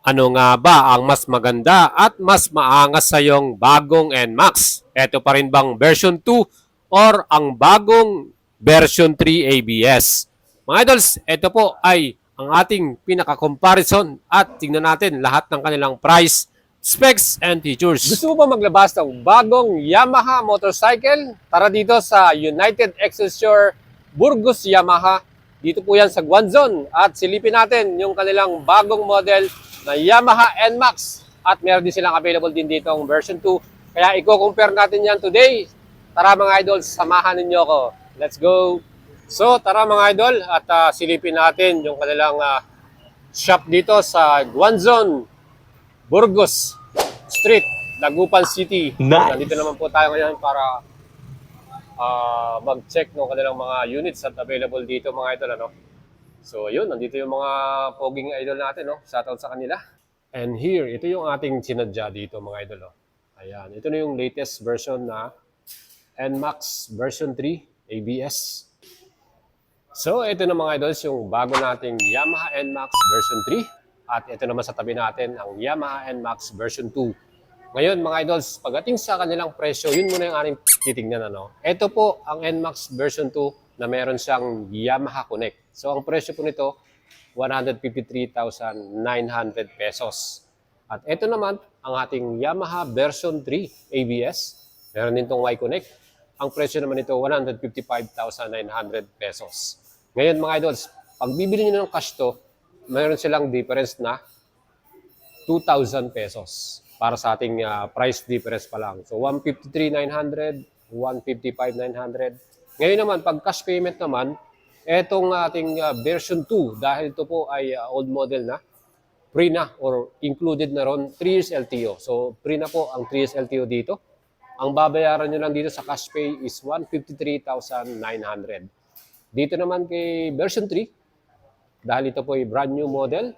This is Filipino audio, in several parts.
Ano nga ba ang mas maganda at mas maangas sa iyong bagong NMAX? Ito pa rin bang version 2 or ang bagong version 3 ABS? Mga idols, ito po ay ang ating pinaka-comparison at tingnan natin lahat ng kanilang price, specs, and features. Gusto mo ba maglabas ng bagong Yamaha motorcycle? Tara dito sa United Excelsior Burgos Yamaha. Dito po yan sa Guanzon at silipin natin yung kanilang bagong model na Yamaha NMAX at meron din silang available din dito ang version 2. Kaya i-compare natin yan today. Tara mga idol, samahan ninyo ako. Let's go! So tara mga idol at silipin natin yung kanilang shop dito sa Guanzon, Burgos Street, Dagupan City. Nice. Nandito naman po tayo ngayon para mag-check ng kanilang mga units at available dito mga idol. Ano? So yun, nandito yung mga poging idol natin. No? Shoutout sa kanila. And here, ito yung ating sinadya dito mga idol. Oh. Ayan, ito na yung latest version na NMAX version 3 ABS. So ito na mga idols yung bago nating Yamaha NMAX version 3. At ito naman sa tabi natin ang Yamaha NMAX version 2. Ngayon mga idols, pagdating sa kanilang presyo, yun muna yung ating titignan. Ano? Ito po ang NMAX version 2 na meron siyang Yamaha Connect. So ang presyo po nito, 153,900 pesos. At ito naman ang ating Yamaha version 3 ABS. Meron din itong Y-Connect. Ang presyo naman nito, 155,900 pesos. Ngayon mga idols, pag bibili nyo ng cash to, meron silang difference na 2,000 pesos para sa ating price difference pa lang. So 153,900, 155,900. Ngayon naman, pag cash payment naman, etong ating version 2, dahil ito po ay old model na, free na or included na ron 3 years LTO. So free na po ang 3 years LTO dito. Ang babayaran nyo lang dito sa cash pay is 153,900. Dito naman kay version 3, dahil ito po ay brand new model,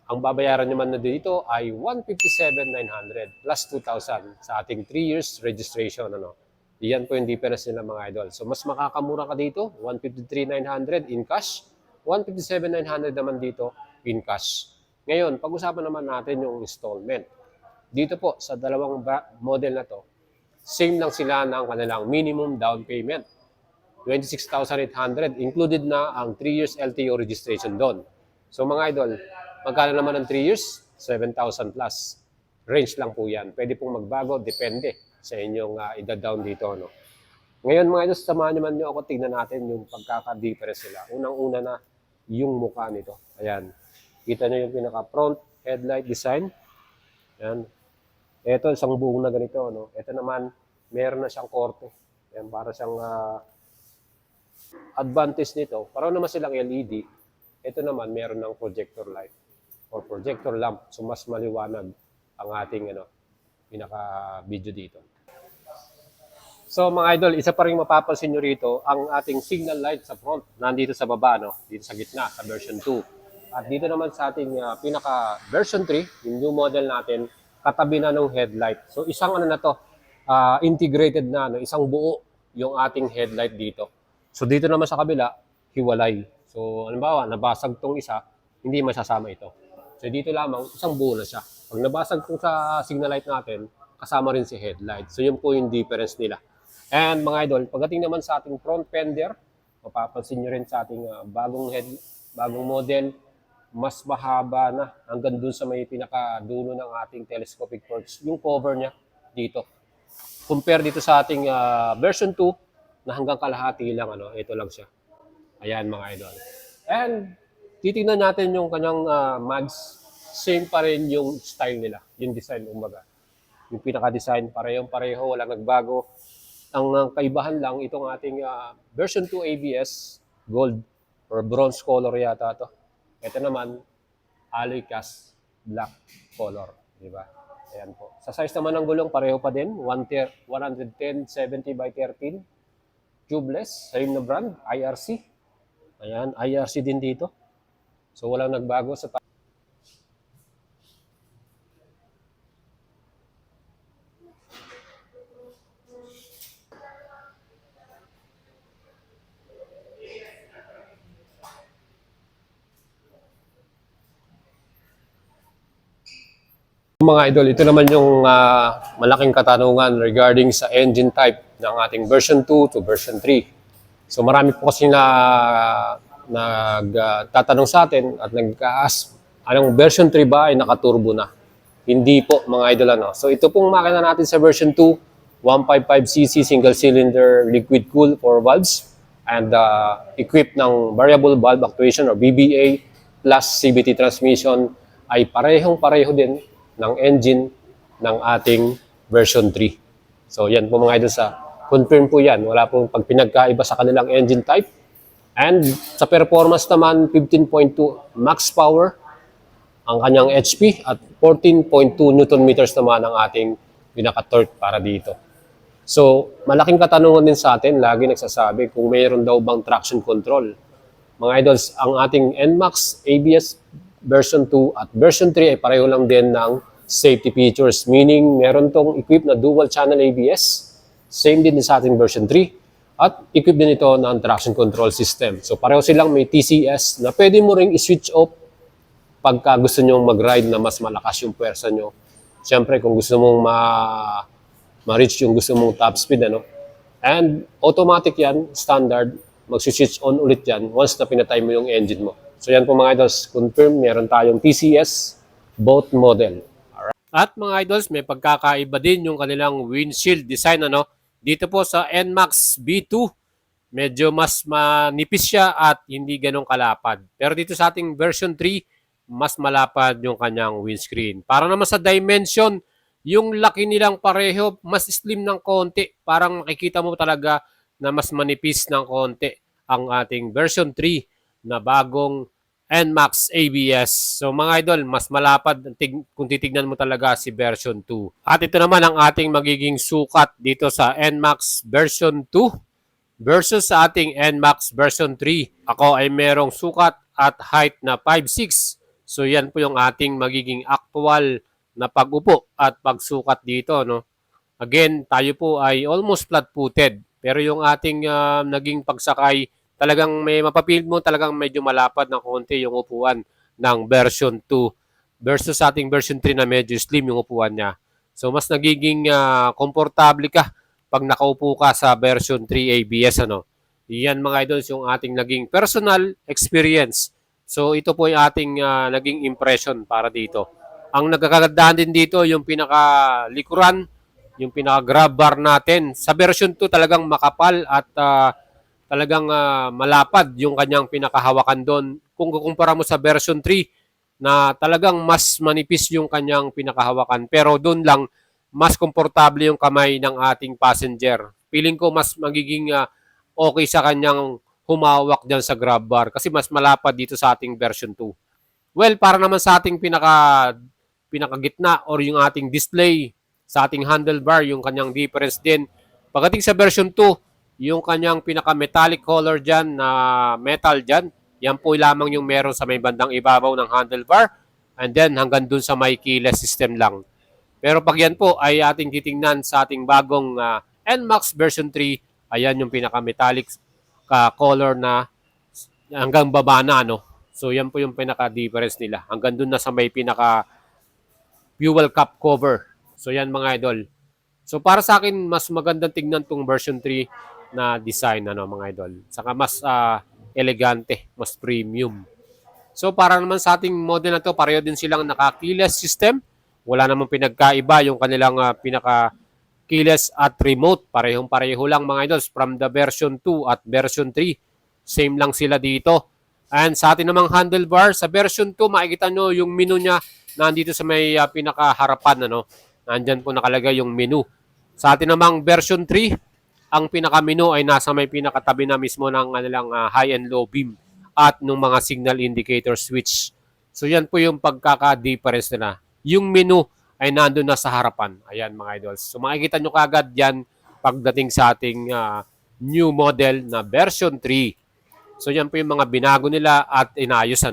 ang babayaran naman na dito ay 157,900 plus 2,000 sa ating 3 years registration. Ano? Iyan po yung difference nila mga idol. So mas makakamura ka dito, 153,900 in cash, 157,900 naman dito in cash. Ngayon, pag-usapan naman natin yung installment. Dito po sa dalawang model na to, same lang sila ng kanilang minimum down payment. 26,800, included na ang 3 years LTO registration doon. So mga idol, magkano naman ang 3 years? 7,000 plus. Range lang po yan. Pwede pong magbago, depende sa inyong ida-down dito. No? Ngayon mga idol, samahan naman nyo ako, tignan natin yung pagkaka-difference sila. Unang-una na yung mukha nito. Ayan. Kita nyo yung pinaka-front headlight design. Ayan. Ito, isang buong na ganito. No? Ito naman, meron na siyang korte. Ayan, para siyang advantage nito. Para naman silang LED. Ito naman, meron ng projector light or projector lamp. So, mas maliwanag ang ating pinaka-video dito. So mga idol, isa pa rin mapapansin nyo rito ang ating signal light sa front. Nandito sa baba, no? Dito sa gitna, sa version 2. At dito naman sa ating pinaka version 3, yung new model natin, katabi na ng headlight. So isang ano na to, integrated na, no? Isang buo yung ating headlight dito. So dito naman sa kabila, hiwalay. So halimbawa, nabasag tong isa, hindi masasama ito. So dito lamang, isang buo na siya. Pag nabasag tong sa signal light natin, kasama rin si headlight. So yun po yung difference nila. And mga idol, pagdating naman sa ating front fender, mapapansin nyo rin sa ating bagong model, mas mahaba na hanggang dun sa may pinakadulo ng ating telescopic torch, yung cover niya dito. Compare dito sa ating version 2 na hanggang kalahati lang, ito lang siya. Ayan mga idol. And titingnan natin yung kanyang mags, same pa rin yung style nila, yung design kumbaga. Yung pinaka-design, parehong-pareho, walang nagbago. Ang kaibahan lang, itong ating version 2 ABS, gold or bronze color yata to. Ito naman, alloy cast black color. Diba? Ayan po. Sa size naman ng gulong, pareho pa din. 110/70 by 13. Tubeless, same na brand, IRC. Ayan, IRC din dito. So walang nagbago sa Mga idol, ito naman yung malaking katanungan regarding sa engine type ng ating version 2 to version 3. So marami po kasi na nagtatanong sa atin at nag-ask, anong version 3 ba ay nakaturbo na? Hindi po mga idol. So ito pong makina natin sa version 2, 155cc single cylinder liquid cool 4 valves and equipped ng variable valve actuation or VVA plus CVT transmission ay pareho din ng engine ng ating version 3. So yan po mga idol, sa confirm po yan. Wala pong pag pinagkaiba sa kanilang engine type. And sa performance naman, 15.2 max power ang kanyang HP at 14.2 Newton meters naman ang ating pinaka-torque para dito. So malaking katanungan din sa atin, lagi nagsasabi kung mayroon daw bang traction control. Mga idols, ang ating NMAX ABS version 2 at version 3 ay pareho lang din ng safety features, meaning meron tong equipped na dual channel ABS, same din sa ating version 3, at equipped din ito ng traction control system. So pareho silang may TCS na pwede mo ring i-switch off pagka gusto nyo mag-ride na mas malakas yung puwersa nyo. Siyempre kung gusto mong ma-reach yung gusto mong top speed, and automatic yan, standard, mag-switch on ulit yan once na pinatay mo yung engine mo. So yan po mga idols, confirm, meron tayong TCS, both model. At mga idols, may pagkakaiba din yung kanilang windshield design. Dito po sa NMAX B2, medyo mas manipis siya at hindi ganong kalapad. Pero dito sa ating version 3, mas malapad yung kanyang windscreen. Para naman sa dimension, yung laki nilang pareho, mas slim ng konti. Parang makikita mo talaga na mas manipis ng konti ang ating version 3 na bagong NMAX ABS. So mga idol, mas malapad kung titignan mo talaga si version 2. At ito naman ang ating magiging sukat dito sa NMAX version 2 versus sa ating NMAX version 3. Ako ay merong sukat at height na 5'6". So yan po yung ating magiging actual na pag-upo at pagsukat dito. Again, tayo po ay almost flat-footed. Pero yung ating naging pagsakay, talagang may mapapilit mo talagang medyo malapad ng konti yung upuan ng version 2 versus sa ating version 3 na medyo slim yung upuan niya. So mas nagiging komportable ka pag nakaupo ka sa version 3 ABS. Yan mga idols yung ating naging personal experience. So ito po yung ating naging impression para dito. Ang nagkakagandahan din dito yung pinaka-likuran, yung pinaka-grab bar natin. Sa version 2 talagang makapal at talagang malapad yung kanyang pinakahawakan doon. Kung kukumpara mo sa version 3 na talagang mas manipis yung kanyang pinakahawakan. Pero doon lang, mas komportable yung kamay ng ating passenger. Feeling ko mas magiging okay sa kanyang humawak dyan sa grab bar kasi mas malapad dito sa ating version 2. Well, para naman sa ating pinakagitna or yung ating display sa ating handlebar, yung kanyang difference din. Pagdating sa version 2, yung kanyang pinaka-metallic color dyan na metal dyan, yan po lamang yung meron sa may bandang ibabaw ng handlebar and then hanggang dun sa may keyless system lang. Pero pag yan po ay ating titingnan sa ating bagong NMAX version 3, ayan yung pinaka-metallic color na hanggang baba na. So yan po yung pinaka-difference nila. Hanggang dun na sa may pinaka-fuel cap cover. So yan mga idol. So para sa akin, mas magandang tingnan tong version 3 na design, mga idol. Saka mas elegante, mas premium. So para naman sa ating model na to, pareho din silang naka-keyless system. Wala namang pinagkaiba yung kanilang pinaka-keyless at remote. Parehong-pareho lang mga idols from the version 2 at version 3. Same lang sila dito. And sa atin namang handlebar, sa version 2, makikita nyo yung menu niya nandito sa may pinaka-harapan. Nandyan po nakalagay yung menu. Sa atin namang version 3, ang pinaka-menu ay nasa may pinakatabi na mismo ng high and low beam at ng mga signal indicator switch. So yan po yung pagkaka-difference nila. Yung menu ay nandun na sa harapan. Ayan mga idols. So makikita nyo kagad yan pagdating sa ating new model na version 3. So yan po yung mga binago nila at inayos.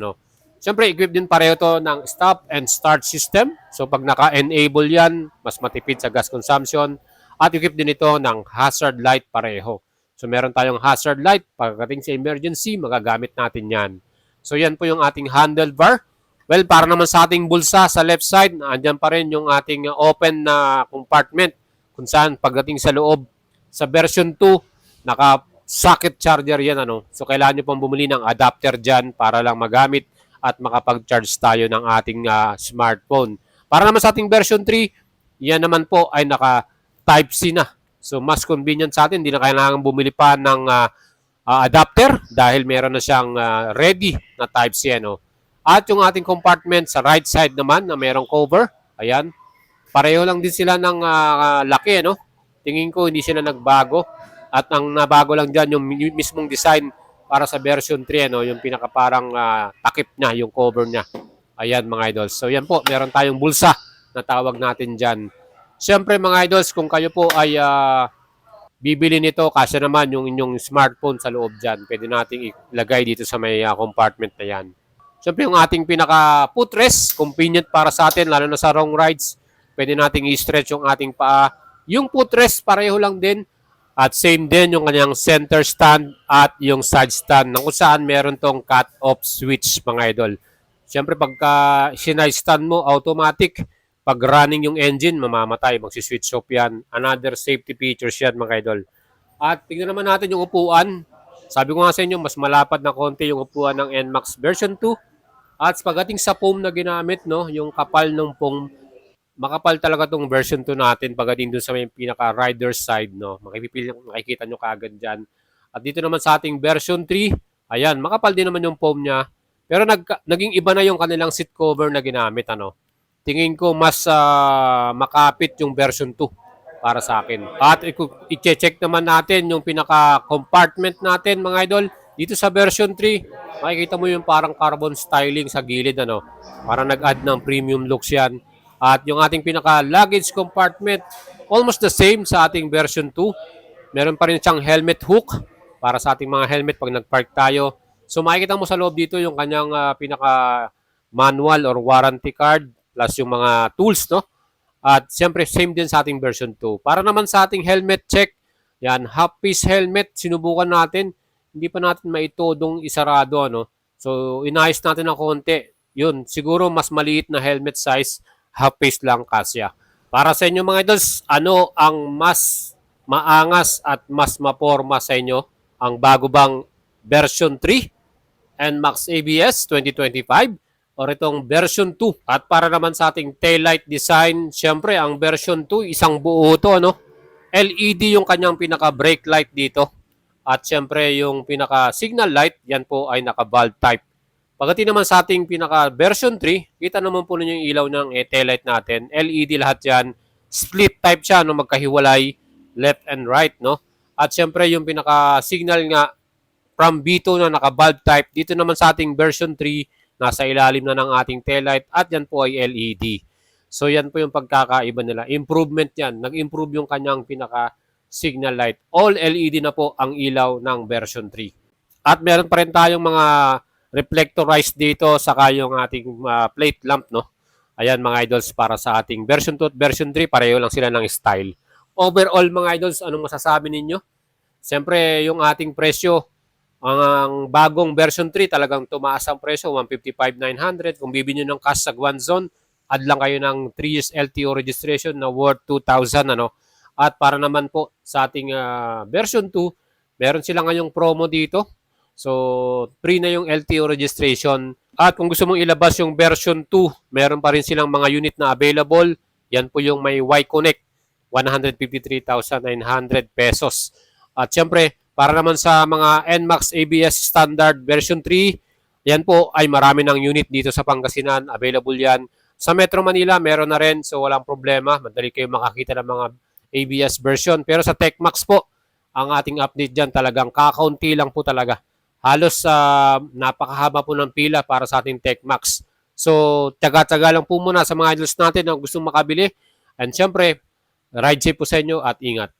Siyempre, equipped din pareho to ng stop and start system. So pag naka-enable yan, mas matipid sa gas consumption. At equipped din ito ng hazard light pareho. So meron tayong hazard light. Pagdating sa emergency, magagamit natin yan. So yan po yung ating handlebar. Well, para naman sa ating bulsa sa left side, andyan pa rin yung ating open na compartment kung saan pagdating sa loob. Sa version 2, naka-socket charger yan. Ano? So, kailangan nyo pang bumili ng adapter dyan para lang magamit at makapag-charge tayo ng ating smartphone. Para naman sa ating version 3, yan naman po ay naka Type-C na. So, mas convenient sa atin. Hindi na kailangan bumili pa ng adapter dahil meron na siyang ready na Type-C. Ano? At yung ating compartment sa right side naman na merong cover. Ayan. Pareho lang din sila ng laki. Ano? Tingin ko hindi sila nagbago. At ang nabago lang dyan yung mismong design para sa version 3. Ano? Yung pinaka parang takip niya, yung cover niya. Ayan mga idols. So yan po, meron tayong bulsa na tawag natin dyan. Siyempre mga idols, kung kayo po ay bibili nito, kasi naman yung inyong smartphone sa loob dyan, pwede nating ilagay dito sa may compartment na yan. Siyempre yung ating pinaka footrest, convenient para sa atin, lalo na sa long rides. Pwede nating i-stretch yung ating paa. Yung footrest, pareho lang din. At same din yung kanyang center stand at yung side stand na kung saan meron tong cut-off switch mga idol. Siyempre pagka sinide stand mo, automatic. Pag running yung engine, mamamatay. Magsiswitch off yan. Another safety features yan mga idol. At tingnan naman natin yung upuan. Sabi ko nga sa inyo, mas malapad na konti yung upuan ng NMAX version 2. At pagdating sa foam na ginamit, no, yung kapal ng foam, makapal talaga tong version 2 natin pagdating dun sa may pinaka-rider side, no. Makikita nyo kaagad dyan. At dito naman sa ating version 3, ayan, makapal din naman yung foam niya. Pero naging iba na yung kanilang seat cover na ginamit, ano. Tingin ko mas makapit yung version 2 para sa akin. At i-check naman natin yung pinaka-compartment natin, mga idol. Dito sa version 3, makikita mo yung parang carbon styling sa gilid, ano. Parang nag-add ng premium looks yan. At yung ating pinaka-luggage compartment, almost the same sa ating version 2. Meron pa rin siyang helmet hook para sa ating mga helmet pag nag-park tayo. So makikita mo sa loob dito yung kanyang pinaka-manual or warranty card plus yung mga tools, no? At siyempre, same din sa ating version 2. Para naman sa ating helmet check, yan, half-piece helmet, sinubukan natin. Hindi pa natin maitodong isarado, ano? So, inayos natin ng konti. Yun, siguro mas maliit na helmet size, half-piece lang kasya. Para sa inyo mga idols, ano ang mas maangas at mas maporma sa inyo? Ang bago bang version 3 NMAX ABS 2025 or itong version 2? At para naman sa ating taillight design, syempre ang version 2, isang buo ito, ano? LED yung kanyang pinaka-brake light dito. At syempre yung pinaka-signal light, yan po ay naka-valve type. Pagdating naman sa ating pinaka-version 3, kita naman po ninyo yung ilaw ng taillight natin. LED lahat yan. Split type siya, no? Magkahiwalay, left and right, no? At syempre yung pinaka-signal nga from B2 na naka-valve type. Dito naman sa ating version 3, nasa ilalim na ng ating taillight at yan po ay LED. So yan po yung pagkakaiba nila. Improvement yan. Nag-improve yung kanyang pinaka-signal light. All LED na po ang ilaw ng version 3. At meron pa rin tayong mga reflectorized dito saka yung ating plate lamp, no? Ayan mga idols, para sa ating version 2 at version 3, pareho lang sila ng style. Overall mga idols, anong masasabi ninyo? Siyempre yung ating presyo, ang bagong version 3 talagang tumaas ang presyo, 155,900. Kung bibili nyo ng cash sa Guanzon, add lang kayo ng 3 years LTO registration na worth 2,000, ano? At para naman po sa ating version 2, meron sila ngayong promo dito. So, free na yung LTO registration. At kung gusto mong ilabas yung version 2, meron pa rin silang mga unit na available. Yan po yung may Y-Connect, 153,900 pesos. At syempre, para naman sa mga NMAX ABS Standard version 3, yan po ay marami ng unit dito sa Pangasinan. Available yan. Sa Metro Manila, meron na rin. So, walang problema. Madali kayo makakita ng mga ABS version. Pero sa TechMax po, ang ating update dyan talagang kakaunti lang po talaga. Halos napakahaba po ng pila para sa ating TechMax. So, tiyaga-tiyaga lang po muna sa mga idols natin na gustong makabili. And syempre, ride safe po sa inyo at ingat.